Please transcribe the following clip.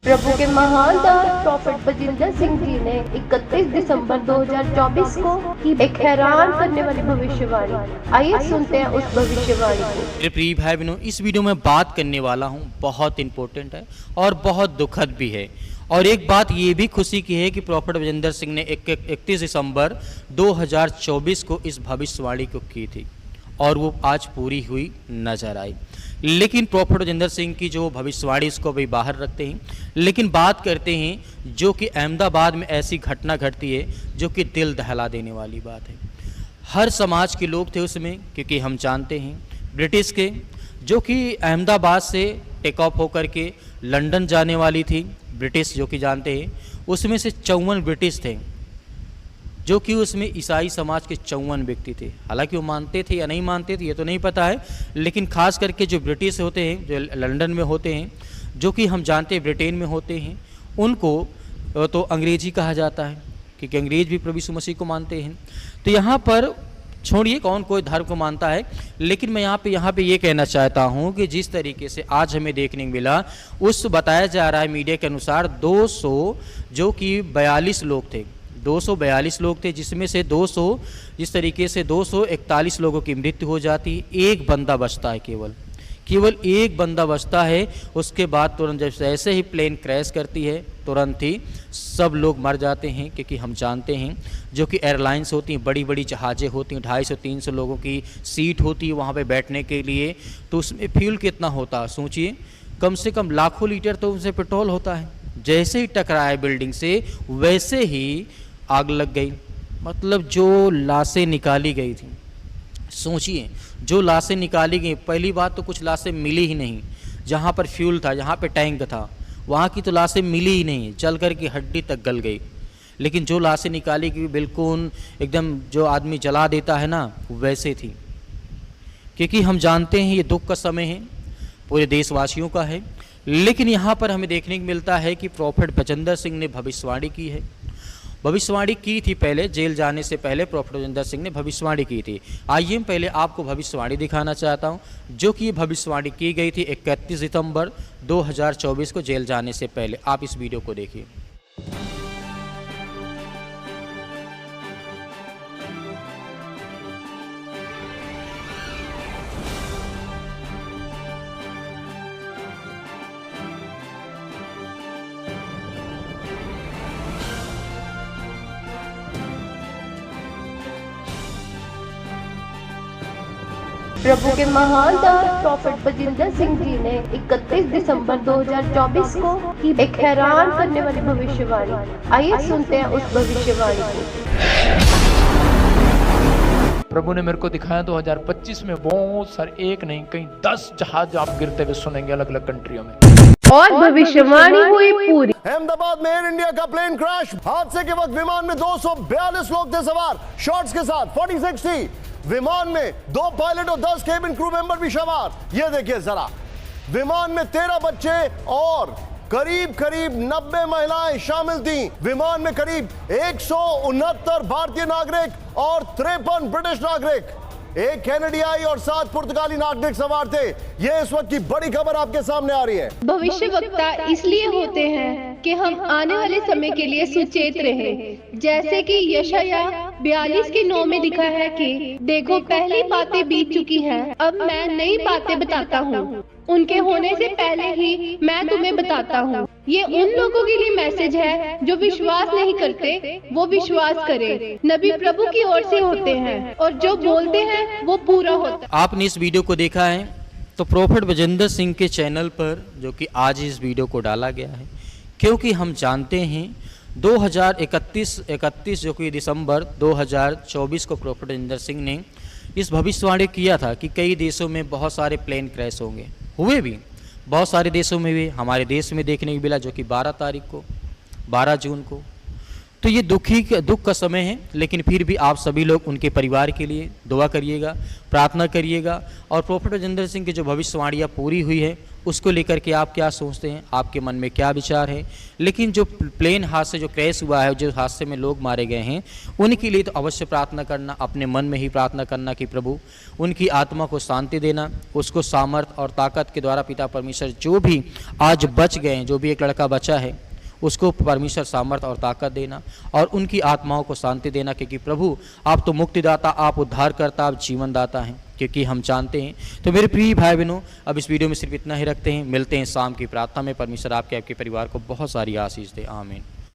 प्रभु के महान दास प्रॉफेट बजिंदर सिंह जी ने 31 दिसंबर 2024 को की एक हैरान करने वाली भविष्यवाणी। आइए सुनते हैं उस भविष्यवाणी को। मेरे प्रिय भाई बहनों, इस वीडियो में बात करने वाला हूँ बहुत इंपॉर्टेंट है और बहुत दुखद भी है। और एक बात ये भी खुशी की है कि प्रॉफेट बजिंदर सिंह ने 31 दिसंबर 2024 को इस भविष्यवाणी को की थी और वो आज पूरी हुई नजर आई। लेकिन प्रॉफेट बजिंदर सिंह की जो भविष्यवाणी इसको अभी बाहर रखते हैं, लेकिन बात करते हैं जो कि अहमदाबाद में ऐसी घटना घटती है जो कि दिल दहला देने वाली बात है। हर समाज के लोग थे उसमें, क्योंकि हम जानते हैं ब्रिटिश के जो कि अहमदाबाद से टेक ऑफ होकर के लंदन जाने वाली थी ब्रिटिश, जो कि जानते हैं उसमें से 54 ब्रिटिश थे, जो कि उसमें ईसाई समाज के 54 व्यक्ति थे। हालांकि वो मानते थे या नहीं मानते थे ये तो नहीं पता है, लेकिन खास करके जो ब्रिटिश होते हैं, जो लंदन में होते हैं, जो कि हम जानते हैं ब्रिटेन में होते हैं, उनको तो अंग्रेजी कहा जाता है, क्योंकि अंग्रेज भी प्रभु यीशु मसीह को मानते हैं। तो यहाँ पर छोड़िए कौन कोई धर्म को मानता है, लेकिन मैं यहाँ पे ये कहना चाहता हूँ कि जिस तरीके से आज हमें देखने को मिला, उस बताया जा रहा है मीडिया के अनुसार 200 जो कि 42 लोग थे, 242 लोग थे, जिसमें से 200 जिस तरीके से 241 लोगों की मृत्यु हो जाती है। एक बंदा बचता है, केवल एक बंदा बचता है। उसके बाद तुरंत जब ऐसे ही प्लेन क्रैश करती है, तुरंत ही सब लोग मर जाते हैं, क्योंकि हम जानते हैं जो कि एयरलाइंस होती हैं, बड़ी बड़ी जहाज़ें होती हैं, 250-300 लोगों की सीट होती है वहाँ पे बैठने के लिए। तो उसमें फ्यूल कितना होता है सोचिए, कम से कम लाखों लीटर तो उसमें पेट्रोल होता है। जैसे ही टकराए बिल्डिंग से वैसे ही आग लग गई। मतलब जो लाशें निकाली गई थी, सोचिए जो लाशें निकाली गई, पहली बात तो कुछ लाशें मिली ही नहीं। जहाँ पर फ्यूल था, जहाँ पे टैंक था, वहाँ की तो लाशें मिली ही नहीं, जल कर की हड्डी तक गल गई। लेकिन जो लाशें निकाली गई बिल्कुल एकदम जो आदमी जला देता है ना, वैसे थी। क्योंकि हम जानते हैं ये दुख का समय है, पूरे देशवासियों का है। लेकिन यहाँ पर हमें देखने को मिलता है कि प्रॉफेट बजिंदर सिंह ने भविष्यवाणी की है। भविष्यवाणी की थी पहले, जेल जाने से पहले प्रॉफेट बजिंदर सिंह ने भविष्यवाणी की थी। आइए मैं पहले आपको भविष्यवाणी दिखाना चाहता हूं, जो कि भविष्यवाणी की गई थी 31 सितंबर 2024 को जेल जाने से पहले। आप इस वीडियो को देखिए। प्रभु के महान दास प्रॉफेट बजिंदर सिंह जी ने 31 दिसंबर 2024 को की एक हैरान करने वाली भविष्यवाणी। आइए सुनते हैं उस भविष्यवाणी को। प्रभु ने मेरे को दिखाया 2025 में बहुत सारे, एक नहीं कहीं 10 जहाज आप गिरते हुए सुनेंगे अलग अलग कंट्रियों में। और भविष्यवाणी हुई पूरी। अहमदाबाद में एयर इंडिया का प्लेन क्रैश। हादसे के वक्त विमान में 242 लोग थे सवार, शॉर्ट्स के साथ 46 थी। विमान में 2 पायलट और 10 केबिन क्रू मेंबर भी सवार। ये देखिए जरा, विमान में 13 बच्चे और करीब 90 महिलाएं शामिल थीं। विमान में करीब 169 भारतीय नागरिक और 53 ब्रिटिश नागरिक, एक कैनेडियाई और 7 पुर्तगाली नागरिक सवार थे। ये इस वक्त की बड़ी खबर आपके सामने आ रही है। भविष्यवक्ता इसलिए होते हैं कि हम आने वाले समय के लिए सुचेत रहें। जैसे कि यशाया 42:9 में लिखा है कि देखो पहली बातें बीत चुकी हैं, अब मैं नई बातें बताता हूँ, उनके होने से पहले ही मैं तुम्हें बताता हूँ। ये उन लोगों के लिए मैसेज है जो विश्वास नहीं करते, वो विश्वास करें। नबी प्रभु की ओर से होते हैं और जो बोलते हैं वो पूरा होता है। आपने इस वीडियो को देखा है, तो प्रॉफेट बजिंदर सिंह के चैनल पर जो कि आज इस वीडियो को डाला गया है, क्योंकि हम जानते हैं 2031 जो कि दिसंबर 2024 को प्रॉफेट बजिंदर सिंह ने इस भविष्यवाणी किया था कि कई देशों में बहुत सारे प्लेन क्रैश होंगे। हुए भी बहुत सारे देशों में भी, हमारे देश में देखने को मिला जो कि 12 जून को। तो ये दुख का समय है, लेकिन फिर भी आप सभी लोग उनके परिवार के लिए दुआ करिएगा, प्रार्थना करिएगा। और प्रॉफेट बजिंदर सिंह की जो भविष्यवाणियाँ पूरी हुई है उसको लेकर के आप क्या सोचते हैं, आपके मन में क्या विचार है। लेकिन जो प्लेन हादसे जो क्रैश हुआ है, जो हादसे में लोग मारे गए हैं, उनके लिए तो अवश्य प्रार्थना करना, अपने मन में ही प्रार्थना करना कि प्रभु उनकी आत्मा को शांति देना, उसको सामर्थ और ताकत के द्वारा पिता परमेश्वर जो भी आज बच गए हैं, जो भी एक लड़का बचा है उसको परमेश्वर सामर्थ और ताकत देना और उनकी आत्माओं को शांति देना, क्योंकि प्रभु आप तो मुक्तिदाता, आप उद्धारकर्ता, आप जीवनदाता हैं, क्योंकि हम जानते हैं। तो मेरे प्रिय भाई बहनों, अब इस वीडियो में सिर्फ इतना ही रखते हैं, मिलते हैं शाम की प्रार्थना में। परमेश्वर आपके परिवार को बहुत सारी आशीष दे। आमीन।